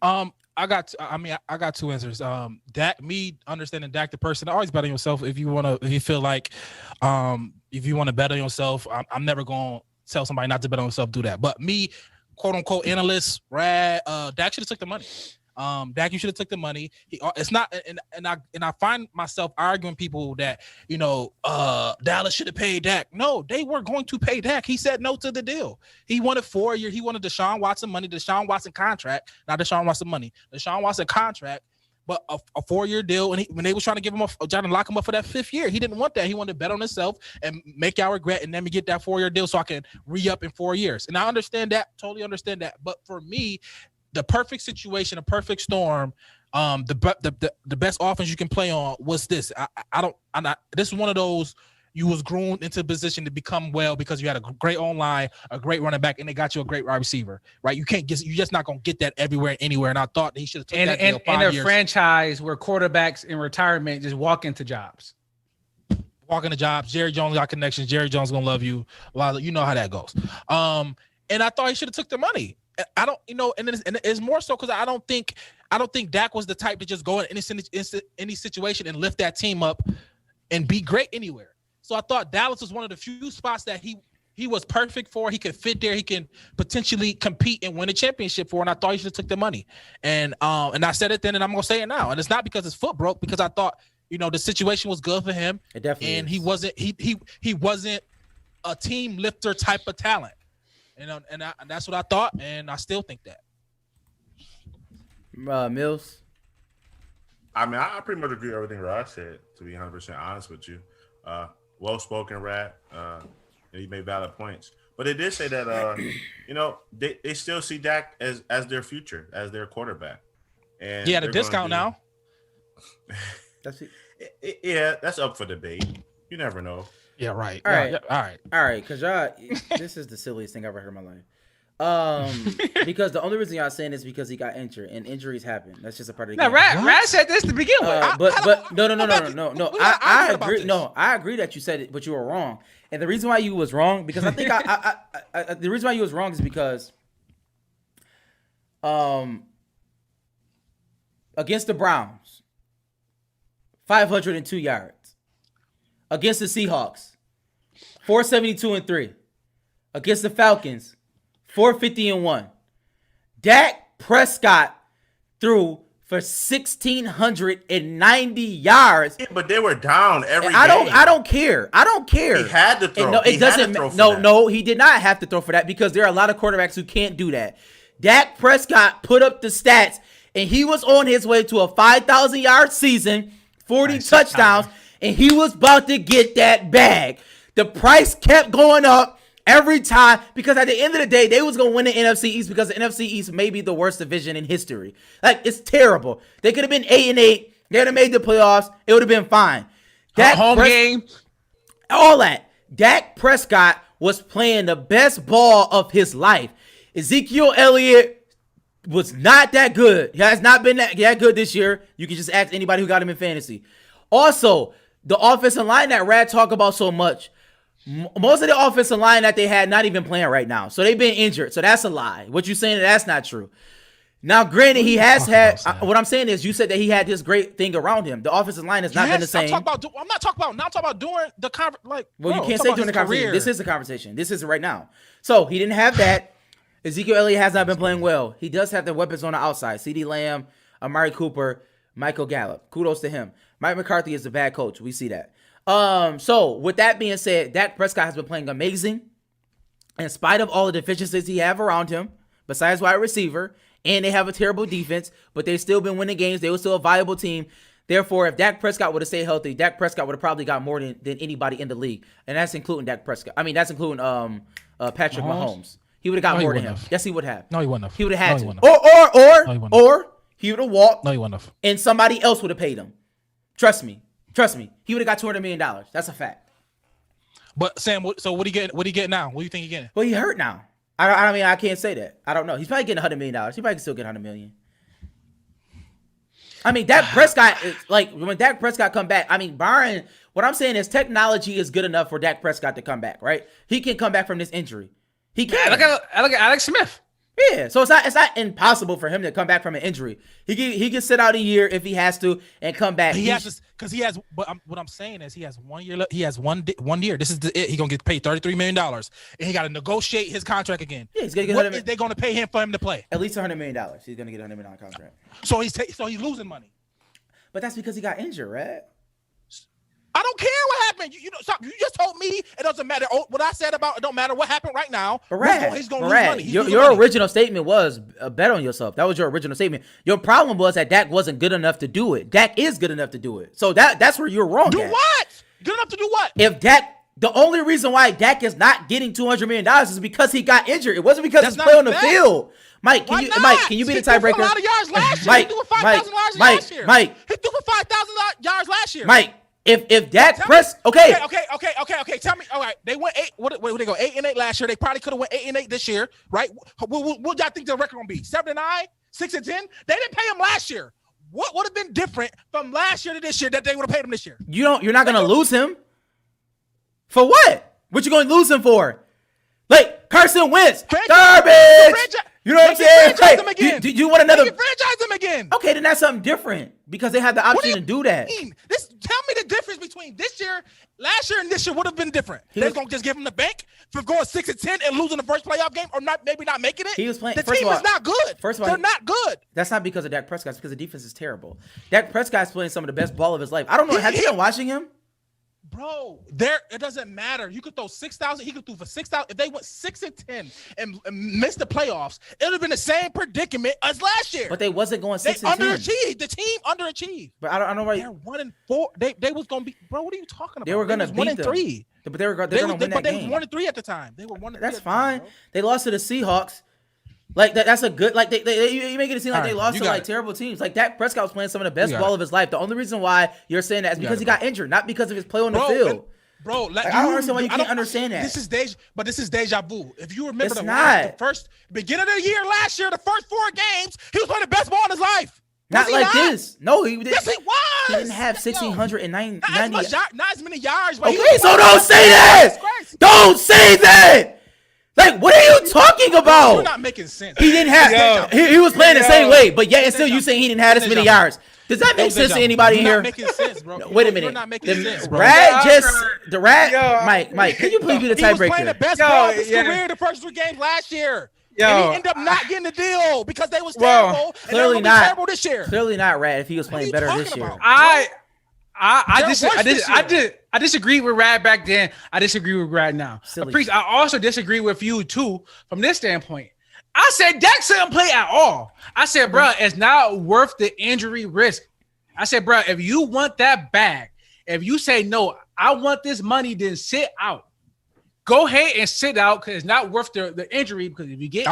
I got two answers. Dak, me understanding Dak the person, always bet on yourself. If you feel like, if you want to bet on yourself, I'm never going to tell somebody not to bet on yourself. Do that. But me, quote unquote analyst, Dak should have took the money. Dak, you should have took the money. It's not, and I find myself arguing people that Dallas should have paid Dak. No, they were going to pay Dak. He said no to the deal. He wanted 4 years. He wanted Deshaun Watson money, Deshaun Watson contract, not Deshaun Watson money, Deshaun Watson contract, but a 4-year deal. And when they was trying to trying to lock him up for that 5th year, he didn't want that. He wanted to bet on himself and make y'all regret, and let me get that 4-year deal so I can re-up in 4 years. And I understand that, totally understand that. But for me, the perfect situation, a perfect storm, the best offense you can play on was this. This is one of those you was groomed into a position to become well because you had a great online, a great running back, and they got you a great wide receiver, right? You're just not gonna get that everywhere and anywhere. And I thought he should have took that deal 5 years. In a franchise where quarterbacks in retirement just walk into jobs. Walking the jobs. Jerry Jones got connections. Jerry Jones gonna love you. A lot of, you know how that goes. And I thought he should have took the money. I don't, and it's more so because I don't think Dak was the type to just go in any situation and lift that team up and be great anywhere. So I thought Dallas was one of the few spots that he was perfect for. He could fit there. He can potentially compete and win a championship for. And I thought he should have took the money. And I said it then, and I'm gonna say it now. And it's not because his foot broke, because I thought the situation was good for him. It definitely and is. he wasn't a team lifter type of talent. And that's what I thought, and I still think that. Mills? I mean, I pretty much agree with everything Rod said, to be 100% honest with you. Well-spoken, Rad. He made valid points. But they did say that, they still see Dak as their future, as their quarterback. And yeah, the discount now. That's it. Yeah, that's up for debate. You never know. Yeah, right. All right. Yeah, all right. Because this is the silliest thing I've ever heard in my life. Because the only reason y'all saying is because he got injured, and injuries happen. That's just a part of the game. Rad said this to begin with. But no. I agree. No, I agree that you said it, but you were wrong. And the reason why you was wrong, because I think the reason why you was wrong is because against the Browns, 502 yards. Against the Seahawks, 472-3. Against the Falcons, 450-1. Dak Prescott threw for 1,690 yards. Yeah, but they were down every game. I don't care. He had to throw. No, it doesn't. No, he did not have to throw for that, because there are a lot of quarterbacks who can't do that. Dak Prescott put up the stats, and he was on his way to a 5,000-yard season, 40 touchdowns. And he was about to get that bag. The price kept going up every time, because at the end of the day, they was going to win the NFC East, because the NFC East may be the worst division in history. Like, it's terrible. They could have been 8-8. They would have made the playoffs. It would have been fine. Game. All that. Dak Prescott was playing the best ball of his life. Ezekiel Elliott was not that good. He has not been that good this year. You can just ask anybody who got him in fantasy. Also, the offensive line that Rad talk about so much, most of the offensive line that they had not even playing right now. So they've been injured. So that's a lie. What you saying, that's not true. Now, granted, he has had, what I'm saying is, you said that he had this great thing around him. The offensive line has not been the same. I'm not talking about during the conversation. Well, you can't say during the conversation. This is the conversation. This is right now. So he didn't have that. Ezekiel Elliott has not been playing well. He does have the weapons on the outside. CeeDee Lamb, Amari Cooper, Michael Gallup. Kudos to him. Mike McCarthy is a bad coach. We see that. So with that being said, Dak Prescott has been playing amazing in spite of all the deficiencies he have around him, besides wide receiver, and they have a terrible defense, but they've still been winning games. They were still a viable team. Therefore, if Dak Prescott would have stayed healthy, Dak Prescott would have probably got more than anybody in the league. And that's including Dak Prescott. I mean, that's including Patrick Mahomes. He would have got more than him. Yes, he would have. No, he wouldn't have. He would have had to. No, Or he would have walked. No, he wouldn't have. And somebody else would have paid him. Trust me. He would have got $200 million. That's a fact. But Sam, so what he get now? What do you think he getting? Well, he hurt now. I mean, I can't say that. I don't know. He's probably getting $100 million. He probably can still get $100 million. I mean, Dak Prescott is like, when Dak Prescott come back. I mean, Byron. What I'm saying is technology is good enough for Dak Prescott to come back, right? He can come back from this injury. He can. Look at Alex Smith. Yeah, so it's not impossible for him to come back from an injury. He can sit out a year if he has to and come back. He has to, because he has. But what I'm saying is he has 1 year. He has one year. This is it. He gonna get paid $33 million, and he got to negotiate his contract again. Yeah, he's gonna get. What is they gonna pay him for him to play? At least $100 million. He's gonna get a $100 million contract. So he's losing money. But that's because he got injured, right? I don't care what happened. You know, you just told me it doesn't matter. What I said about it don't matter what happened right now. He's gonna lose money. Your original statement was bet on yourself. That was your original statement. Your problem was that Dak wasn't good enough to do it. Dak is good enough to do it. So that's where you're wrong. Do what? Good enough to do what? If Dak, the only reason why Dak is not getting $200 million is because he got injured. It wasn't because he's playing on the field. Mike, can you be the tiebreaker? He threw for a lot of yards last year. He threw for 5,000 yards last year. He threw for 5,000 yards last year. Mike, if Dak okay. Tell me, all right, they went 8. What they go 8-8 last year? They probably could have went 8-8 this year, right? What y'all think the record gonna be? 7-9, 6-10? They didn't pay him last year. What would have been different from last year to this year that they would have paid him this year? You're not gonna lose him. For what? What you gonna lose him for? Like Carson Wentz, garbage. You know what I'm saying? Like, do you want another? Franchise him again. Okay, then that's something different because they have the option to do that. Tell me the difference between last year and this year would have been different. They're gonna just give him the bank for going 6-10 and losing the first playoff game, or maybe not making it. He was playing. The team is not good. First of all, they're not good. That's not because of Dak Prescott. It's because the defense is terrible. Dak Prescott's playing some of the best ball of his life. I don't know. Have you been watching him? Bro, it doesn't matter. You could throw 6,000. He could throw for 6,000. If they went 6-10 and missed the playoffs, it would have been the same predicament as last year. But they wasn't going 6-10. They underachieved. The team underachieved. But I don't know why. They're 1-4. They was gonna be. Bro, what are you talking about? They were gonna beat them. 1-3. But they were gonna win that game. They were 1-3 at the time. They were 1-3. That's fine. They lost to the Seahawks. Like that's a good. Like you make it seem like they lost to like terrible teams. Like Dak Prescott was playing some of the best ball of his life. The only reason why you're saying that is because he got injured, not because of his play on the field. Bro, like, I don't understand why you can't understand that. This is deja vu. If you remember the first beginning of the year last year, the first 4 games, he was playing the best ball in his life. Not like this. No, he didn't. Yes, he was. He didn't have 1,690. Not as many yards. But okay, so don't say that. Don't say that. Like, what are you talking about? You're not making sense. He didn't have. He was playing the same way, but yet and still you saying he didn't have this many yards. Does that make sense to anybody here? You're not making sense, bro. Wait a minute. You're not making sense, bro. Mike, can you please be the tiebreaker? He was playing the best ball of his career the first 3 games last year. And he ended up not getting the deal because they was terrible. Clearly not. Terrible this year. Clearly not, Rad. If he was playing better this year. I disagree with Rad back then. I disagree with Rad now. I also disagree with you too from this standpoint. I said Dak shouldn't play at all. I said, bro, it's not worth the injury risk. I said, bro, if you want that bag, if you say no, I want this money, then sit out. Go ahead and sit out because it's not worth the injury. Because if you get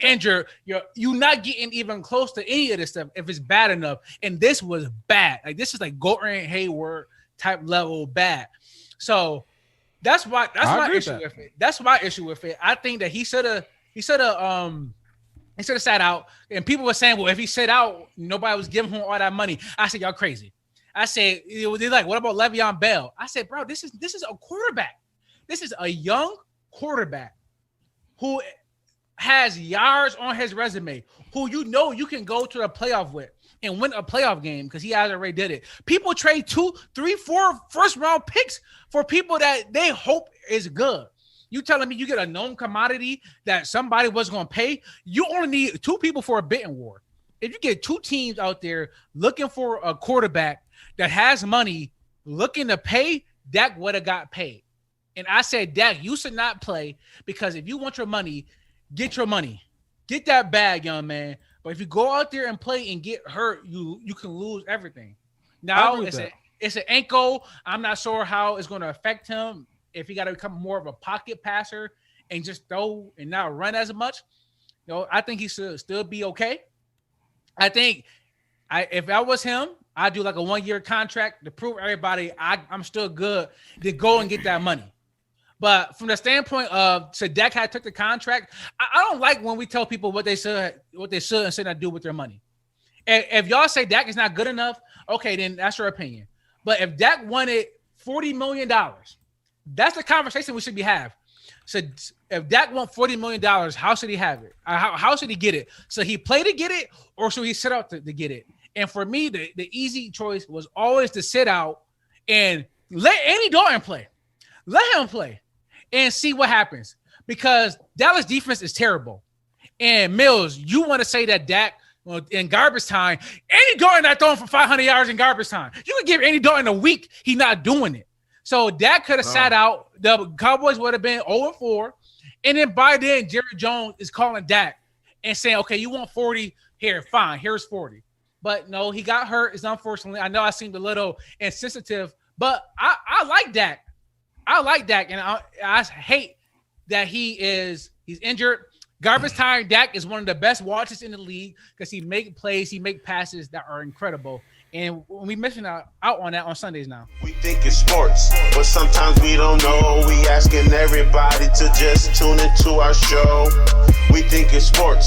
injured, you're not getting even close to any of this stuff if it's bad enough. And this was bad. Like this is like Gordon Hayward type level bad. So that's my issue with it. That's my issue with it. I think that he should have sat out. And people were saying, well, if he sat out, nobody was giving him all that money. I said, y'all crazy. I said, they're like, what about Le'Veon Bell? I said, bro, this is a quarterback. This is a young quarterback who has yards on his resume, who you can go to the playoff with and win a playoff game because he already did it. People trade 2, 3, 4 first-round picks for people that they hope is good. You telling me you get a known commodity that somebody was going to pay? You only need 2 people for a bidding war. If you get 2 teams out there looking for a quarterback that has money looking to pay, Dak would have got paid. And I said, Dak, you should not play because if you want your money, get your money. Get that bag, young man. But if you go out there and play and get hurt, you can lose everything. Now, it's an ankle. I'm not sure how it's going to affect him if he got to become more of a pocket passer and just throw and not run as much. I think he should still be okay. I think if I was him, I'd do like a 1-year contract to prove everybody I'm still good to go and get that money. But from the standpoint of Dak had took the contract, I don't like when we tell people what they should and should not do with their money. And if y'all say Dak is not good enough, okay, then that's your opinion. But if Dak wanted $40 million, that's the conversation we should be having. said, if Dak want $40 million, how should he have it? How should he get it? So he play to get it, or should he sit out to get it? And for me, the easy choice was always to sit out and let Andy Dalton play. Let him play and see what happens, because Dallas defense is terrible. And Mills, you want to say that Dak, well, in garbage time, Andy Dalton not throwing for 500 yards in garbage time. You could give Andy Dalton a week, he's not doing it. So Dak could have sat out. The Cowboys would have been 0-4. And then by then, Jerry Jones is calling Dak and saying, okay, you want 40? Here, fine. Here's 40. But no, he got hurt. It's unfortunately. I know I seemed a little insensitive, but I like Dak. I like Dak, and I hate that he's injured. Garbage time, Dak is one of the best watches in the league because he make plays, he make passes that are incredible. And we missing out on that on Sundays now. We think it's sports, but sometimes we don't know. We asking everybody to just tune into our show. We think it's sports,